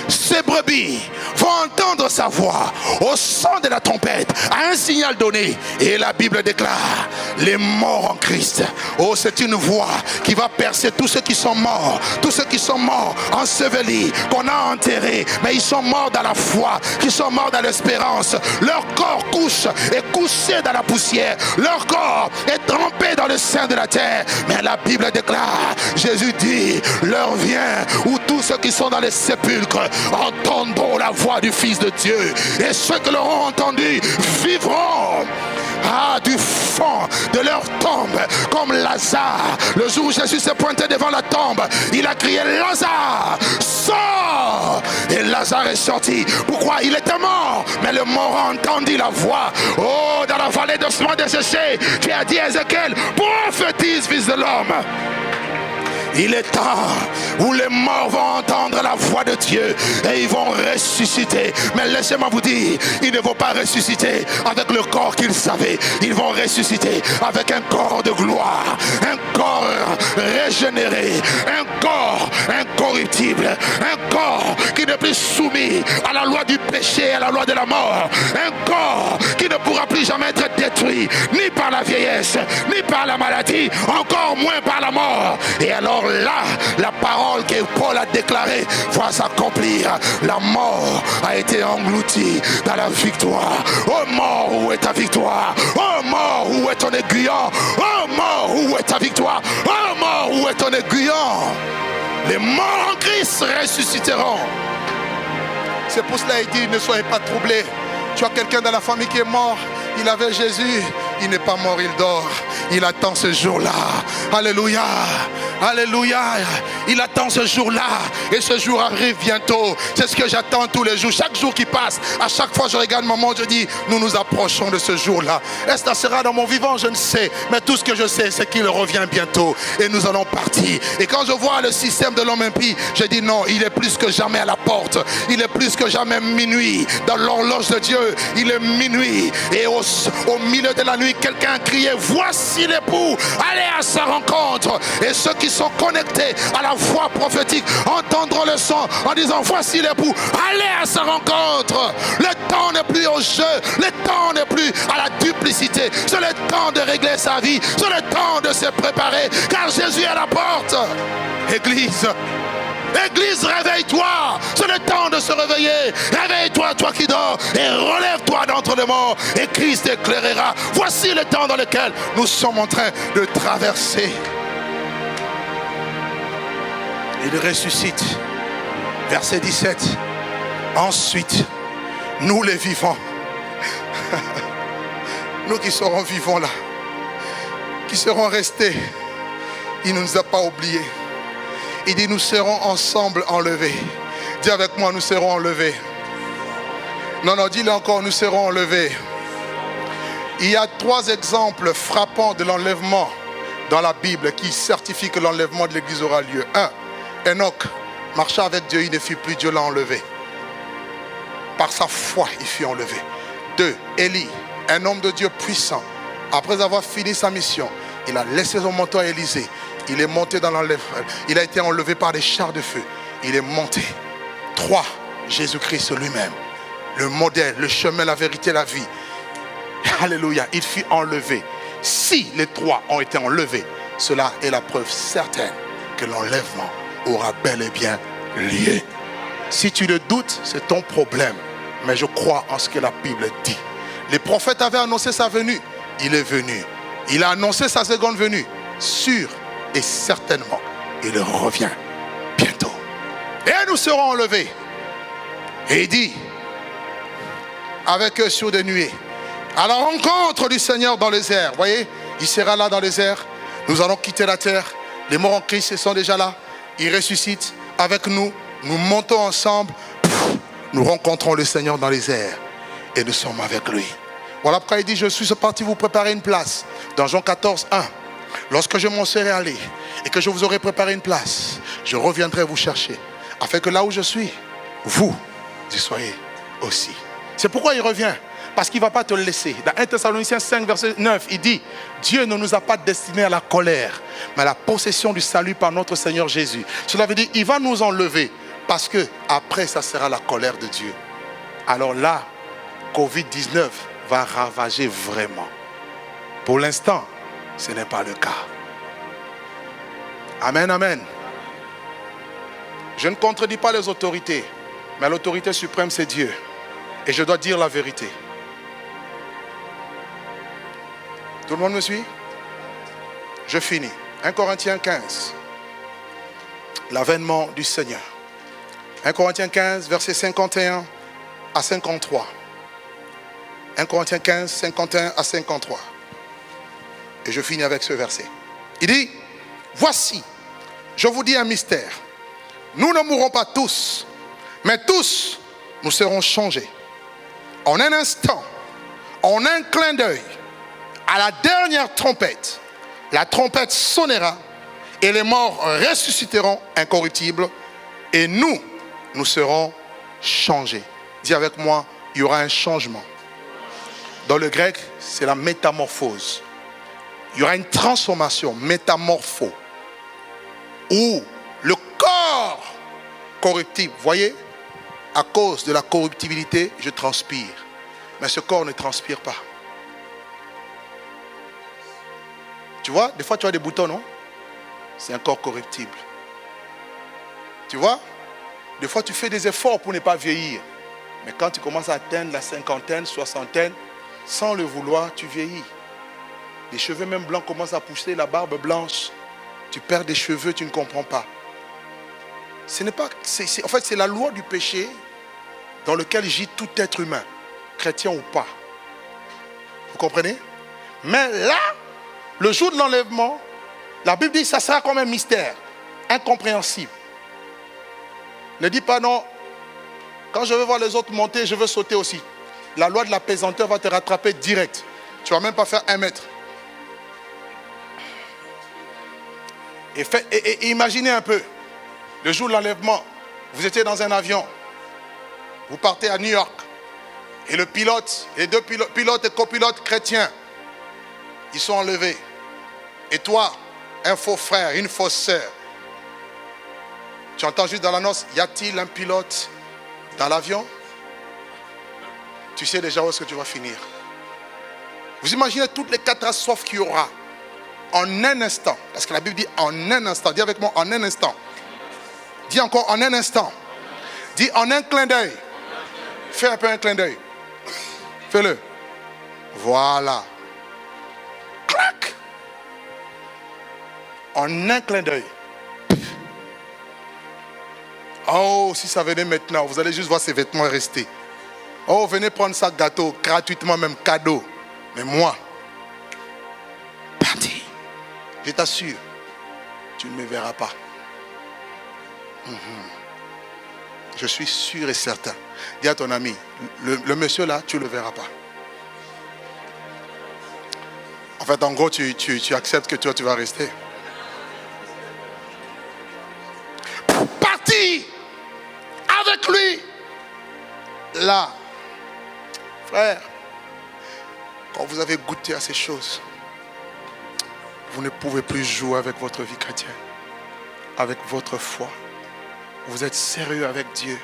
Speaker 1: ces brebis vont entendre sa voix au son de la trompette, à un signal donné. Et la Bible déclare, les morts en Christ. Oh, c'est une voix qui va percer tous ceux qui sont morts, tous ceux qui sont morts, ensevelis, qu'on a enterrés, mais ils sont morts dans la foi, qui sont morts dans l'espérance. Leur corps couche, est couché dans la poussière, leur corps est trempé dans le sein de la terre. Mais la Bible déclare, Jésus dit, l'heure vient où tous ceux qui sont dans les sépulcres entendront la voix du Fils de Dieu, et ceux qui l'auront entendu vivront du fond de leur tombe, comme Lazare. Le jour où Jésus s'est pointé devant la tombe, il a crié, Lazare, sors! Et Lazare est sorti. Pourquoi? Il était mort, mais le mort a entendu la voix. Oh, dans la vallée d'ossements desséchés, tu as dit à Ézéchiel, prophétise, fils de l'homme. Il est temps où les morts vont entendre la voix de Dieu et ils vont ressusciter. Mais laissez-moi vous dire, ils ne vont pas ressusciter avec le corps qu'ils savaient. Ils vont ressusciter avec un corps de gloire, un corps régénéré, un corps incorruptible, un corps qui n'est plus soumis à la loi du péché, à la loi de la mort, un corps qui ne pourra plus jamais être détruit, ni par la vieillesse, ni par la maladie, encore moins par la mort. Et alors là, la parole que Paul a déclarée va s'accomplir. La mort a été engloutie dans la victoire. Oh mort, où est ta victoire? Oh mort, où est ton aiguillon? Oh mort, où est ta victoire? Oh mort, où est ton aiguillon? Les morts en Christ ressusciteront. C'est pour cela qu'il dit, ne soyez pas troublés. Tu as quelqu'un dans la famille qui est mort. Il avait Jésus. Il n'est pas mort, il dort. Il attend ce jour-là. Alléluia. Alléluia. Il attend ce jour-là. Et ce jour arrive bientôt. C'est ce que j'attends tous les jours. Chaque jour qui passe, à chaque fois je regarde mon monde, je dis, nous nous approchons de ce jour-là. Est-ce que ça sera dans mon vivant? Je ne sais. Mais tout ce que je sais, c'est qu'il revient bientôt. Et nous allons partir. Et quand je vois le système de l'homme impie, je dis non, il est plus que jamais à la porte. Il est plus que jamais minuit. Dans l'horloge de Dieu, il est minuit. Et au milieu de la nuit, quelqu'un criait, voici l'époux, allez à sa rencontre. Et ceux qui sont connectés à la voix prophétique entendront le son en disant, voici l'époux, allez à sa rencontre. Le temps n'est plus au jeu, le temps n'est plus à la duplicité. C'est le temps de régler sa vie, c'est le temps de se préparer, car Jésus est à la porte. Église, Église, réveille-toi. C'est le temps de se réveiller. Réveille-toi, toi qui dors, et relève-toi d'entre les morts, et Christ éclairera. Voici le temps dans lequel nous sommes en train de traverser. Il ressuscite. Verset 17. Ensuite, nous les vivants, nous qui serons vivants là, qui serons restés, il ne nous a pas oubliés. Il dit, nous serons ensemble enlevés. Dis avec moi, nous serons enlevés. Non, non, dis-le encore, nous serons enlevés. Il y a 3 exemples frappants de l'enlèvement dans la Bible qui certifient que l'enlèvement de l'Église aura lieu. 1. Enoch marcha avec Dieu, il ne fut plus, Dieu l'a enlevé. Par sa foi, il fut enlevé. 2. Élie, un homme de Dieu puissant. Après avoir fini sa mission, il a laissé son manteau à Élisée. Il est monté dans l'enlèvement. Il a été enlevé par des chars de feu. Il est monté. 3. Jésus-Christ lui-même. Le modèle, le chemin, la vérité, la vie. Alléluia. Il fut enlevé. Si les 3 ont été enlevés, cela est la preuve certaine que l'enlèvement aura bel et bien lieu. Si tu le doutes, c'est ton problème. Mais je crois en ce que la Bible dit. Les prophètes avaient annoncé sa venue. Il est venu. Il a annoncé sa seconde venue. Sûr et certainement, il revient bientôt. Et nous serons enlevés. Et il dit, avec eux sur des nuées, à la rencontre du Seigneur dans les airs. Vous voyez, il sera là dans les airs. Nous allons quitter la terre. Les morts en Christ sont déjà là. Ils ressuscitent avec nous. Nous montons ensemble. Nous rencontrons le Seigneur dans les airs. et nous sommes avec lui. Voilà pourquoi il dit, je suis parti vous préparer une place. Dans Jean 14, 1. Lorsque je m'en serai allé et que je vous aurai préparé une place, je reviendrai vous chercher, afin que là où je suis, vous y soyez aussi. C'est pourquoi il revient. Parce qu'il ne va pas te laisser. Dans 1 Thessaloniciens 5, verset 9, il dit, Dieu ne nous a pas destinés à la colère, mais à la possession du salut par notre Seigneur Jésus. Cela veut dire, il va nous enlever, parce que après, ça sera la colère de Dieu. Alors là, Covid-19 va ravager vraiment. Pour l'instant, ce n'est pas le cas. Amen, amen. Je ne contredis pas les autorités, mais l'autorité suprême, c'est Dieu. Et je dois dire la vérité. Tout le monde me suit? Je finis. 1 Corinthiens 15. L'avènement du Seigneur. 1 Corinthiens 15, versets 51 à 53. 1 Corinthiens 15, 51 à 53. Et je finis avec ce verset. Il dit, voici, je vous dis un mystère. Nous ne mourrons pas tous, mais tous, nous serons changés. En un instant, en un clin d'œil, à la dernière trompette, la trompette sonnera et les morts ressusciteront incorruptibles et nous serons changés. Dis avec moi, il y aura un changement. Dans le grec, c'est la métamorphose. Il y aura une transformation, métamorpho, où le corps corruptible, voyez, à cause de la corruptibilité, je transpire. Mais ce corps ne transpire pas. Tu vois, des fois tu as des boutons, non? C'est un corps corruptible. Tu vois, des fois tu fais des efforts pour ne pas vieillir. Mais quand tu commences à atteindre la cinquantaine, soixantaine, sans le vouloir, tu vieillis. Les cheveux même blancs commencent à pousser, la barbe blanche. Tu perds des cheveux, tu ne comprends pas. Ce n'est pas, en fait, c'est la loi du péché dans lequel gît tout être humain, chrétien ou pas. Vous comprenez? Mais là, le jour de l'enlèvement, la Bible dit que ça sera comme un mystère, incompréhensible. Ne dis pas non, quand je veux voir les autres monter, je veux sauter aussi. La loi de la pesanteur va te rattraper direct. Tu ne vas même pas faire 1 mètre. Et imaginez un peu, le jour de l'enlèvement, vous étiez dans un avion, vous partez à New York, et le pilote, les deux pilotes et copilotes chrétiens, ils sont enlevés. Et toi, un faux frère, une fausse sœur, tu entends juste dans la noce, y a-t-il un pilote dans l'avion? Tu sais déjà où est-ce que tu vas finir. Vous imaginez toutes les catastrophes qu'il y aura en un instant. Parce que la Bible dit en un instant. Dis avec moi, en un instant. Dis encore en un instant. Dis en un clin d'œil. Fais un peu un clin d'œil. Fais-le. Voilà. Clac. En un clin d'œil. Oh, si ça venait maintenant, vous allez juste voir ces vêtements rester. Oh, venez prendre ça gâteau, gratuitement, même cadeau. Mais moi, parti. Je t'assure, tu ne me verras pas. Je suis sûr et certain. Dis à ton ami, le monsieur là, tu ne le verras pas. En fait, en gros, tu acceptes que toi, tu vas rester. Parti avec lui. Là, frère, quand vous avez goûté à ces choses, vous ne pouvez plus jouer avec votre vie chrétienne, avec votre foi. Vous êtes sérieux avec Dieu.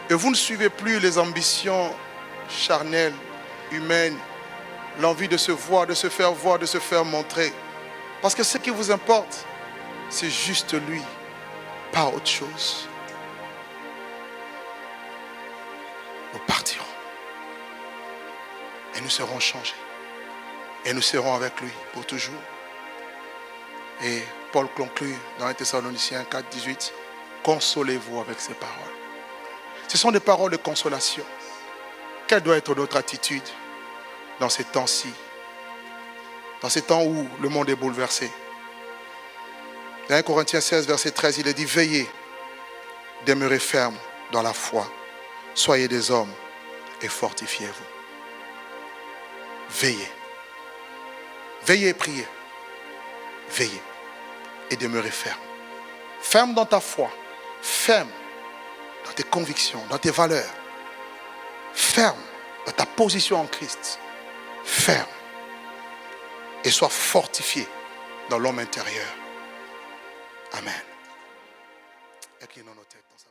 Speaker 1: Et vous ne suivez plus les ambitions charnelles, humaines, l'envie de se voir, de se faire voir, de se faire montrer. Parce que ce qui vous importe, c'est juste lui, pas autre chose. Nous partirons. Et nous serons changés. Et nous serons avec lui pour toujours. Et Paul conclut dans 1 Thessaloniciens 4, 18. Consolez-vous avec ces paroles. Ce sont des paroles de consolation. Quelle doit être notre attitude dans ces temps-ci? Dans ces temps où le monde est bouleversé. Dans 1 Corinthiens 16, verset 13, il est dit, veillez, demeurez fermes dans la foi. Soyez des hommes et fortifiez-vous. Veillez. Veillez et priez. Veillez et demeurez ferme. Ferme dans ta foi. Ferme dans tes convictions, dans tes valeurs. Ferme dans ta position en Christ. Ferme. Et sois fortifié dans l'homme intérieur. Amen. Inclinons nos têtes dans sa